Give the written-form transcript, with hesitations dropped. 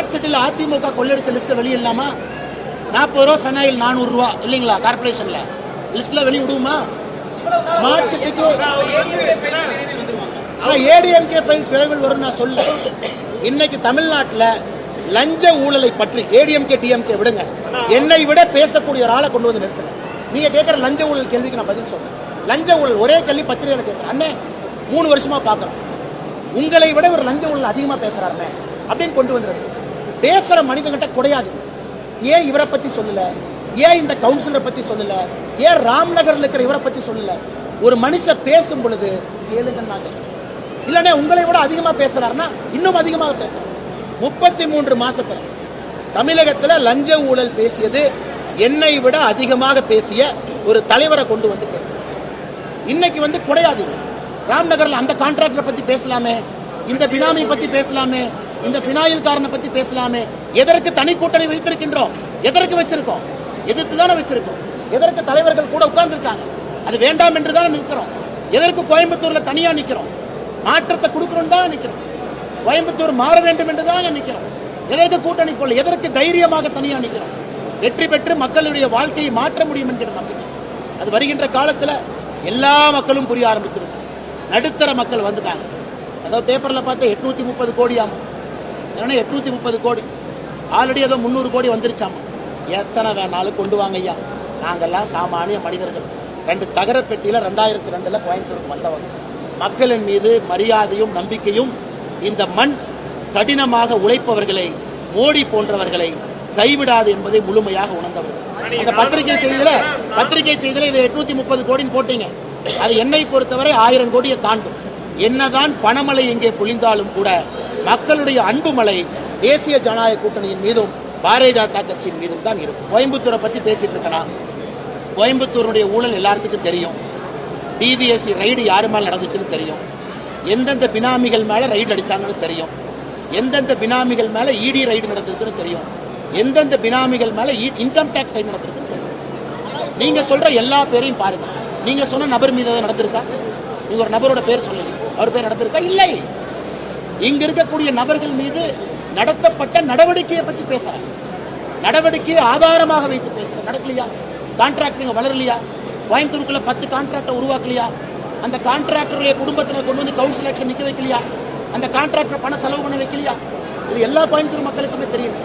Smart சிட்டியில் அதிமுக கொள்ளடிச்ச லிஸ்ட்டை வெளியிடலாமா? 40 ரூபா ஃபெனாயில் 400 ரூபா இல்லைங்களா? கார்பரேஷன்ல லிஸ்ட்ல வெளியிடுமா? ஸ்மார்ட் சிட்டிக்கு ஏடிஎம்கே ஃபைல்ஸ் விரைவில் வரும் நான் சொல்ல. இன்னைக்கு தமிழ்நாட்டில் லஞ்ச ஊழலை பற்றி ஏடிஎம்கே டிஎம்கே விடுங்க, என்னை விட பேசக்கூடிய ஒரு ஆளை கொண்டு வந்து நிறுத்துங்க. நீங்க கேட்கிற லஞ்ச ஊழல் கேள்விக்கு நான் பதில் சொல்றேன். லஞ்ச ஊழல் ஒரே கேள்வி பத்திரிகையில் கேட்கிறேன். அண்ணே 3 வருஷமா பார்க்குறோம், உங்களை விட ஒரு லஞ்ச ஊழல் அதிகமாக பேசுறாருமே அப்படின்னு கொண்டு வந்துருக்கு. பேசுற மனிதங்கிட்ட குறையாது. ஏன் இவரை பத்தி சொல்லல? ஏன் இந்த கவுன்சிலரை பத்தி சொல்லல? ஏன் ராம்நகர்ல இருக்கிற இவரை பத்தி சொல்லல? ஒரு மனுஷன் பேசும் பொழுது கேளுங்க. இல்லனே உங்களை விட அதிகமா பேசுறாருன்னா இன்னும் அதிகமாக பேசுறாரு. 33 மாசத்துல தமிழகத்துல லஞ்ச ஊழல் பேசியது என்னை விட அதிகமாக பேசிய ஒரு தலைவரை கொண்டு வந்து இன்னைக்கு வந்து குறையாது. ராம்நகர்ல அந்த கான்ட்ராக்டரை பத்தி பேசலாமே, இந்த பினாமி பத்தி பேசலாமே, இந்த பினாயில் காரனை பத்தி பேசலாமே. எதற்கு தனி கூட்டணி வைத்திருக்கின்றோம்? எதற்கு வச்சிருக்கோம்? எதிர்த்து தானே வச்சிருக்கோம். எதற்கு தலைவர்கள் கூட உட்கார்ந்து இருக்காங்க? அது வேண்டாம் என்று தானே நிற்கிறோம். எதற்கு கோயம்புத்தூர்ல தனியா நிற்கிறோம்? மாற்றத்தை கொடுக்கிறோம் தான் நிற்கிறோம். கோயம்புத்தூர் மாற வேண்டும் என்று தான் நிற்கிறோம். எதற்கு கூட்டணி போல? எதற்கு தைரியமாக தனியா நிற்கிறோம்? வெற்றி பெற்று மக்களுடைய வாழ்க்கையை மாற்ற முடியும் என்கிற நம்பிக்கை. அது வருகின்ற காலத்தில் எல்லா மக்களும் புரிய ஆரம்பித்திருக்கு. நடுத்தர மக்கள் வந்துட்டாங்க. அதாவது பேப்பர்ல பார்த்தா 830 கோடி ஆமா, 830 கோடி ஆல்ரெடி ஏதோ 300 கோடி வந்துருச்சாமா. எத்தனை வேணாலும் கொண்டு வாங்க ஐயா, நாங்கெல்லாம் சாமானிய மனிதர்கள். 2 தகர பெட்டியில 2002 கோயம்புத்தூருக்கு வந்தவங்க. மக்களின் மீது மரியாதையும் நம்பிக்கையும் இந்த மண் கடினமாக உழைப்பவர்களை, மோடி போன்றவர்களை கைவிடாது என்பதை முழுமையாக உணர்ந்தவர்கள். அந்த பத்திரிகை செய்தியில இது 830 கோடின்னு போட்டீங்க. அது என்னை பொறுத்தவரை 1000 கோடியை தாண்டும். என்னதான் பணமழை எங்கே பொழிந்தாலும் கூட மக்களுடைய அன்பு மழை தேசிய ஜனநாயக கூட்டணியின் மீதும் பாரதிய ஜனதா கட்சியின் மீதும் தான் இருக்கும். கோயம்புத்தூரை பத்தி பேசிட்டு இருக்கனா, கோயம்புத்தூருடைய ஊழல் எல்லாத்துக்கும் தெரியும். டிவிஎஸ்சி ரைடு யாரு மேல நடந்துச்சுன்னு தெரியும். எந்தெந்த பினாமிகள் மேல ரைடு அடிச்சாங்கன்னு தெரியும். எந்தெந்த பினாமிகள் மேல இடி ரைடு நடந்திருக்குன்னு தெரியும். எந்தெந்த பினாமிகள் மேல இன்கம் டாக்ஸ் ரைடு நடந்திருக்குன்னு தெரியும். நீங்க சொல்ற எல்லா பேரையும் பாருங்க. நீங்க சொன்ன நபர் மீது நடந்திருக்கா? நீங்க ஒரு நபரோட பேர் சொல்லுங்க, அவர் பேர் நடந்திருக்கா? இல்லை. இங்க இருக்கக்கூடிய நபர்கள் மீது நடத்தப்பட்ட நடவடிக்கையை பத்தி பேசுறாங்க. நடவடிக்கையை ஆதாரமாக வைத்து பேசுறாங்க. நடக்கலையா? கான்ட்ராக்டர் வளரலையா? கோயம்புத்தூருக்குள்ள 10 கான்ட்ராக்டர் உருவாக்கலையா? அந்த கான்ட்ராக்டருடைய குடும்பத்தினர் கொண்டு வந்து கவுன்சில் எலெக்ஷன் நிக்க வைக்கலையா? அந்த கான்ட்ராக்டர் பணம் செலவு பண்ண வைக்கலையா? இது எல்லா கோயம்புத்தூர் மக்களுக்குமே தெரியும்.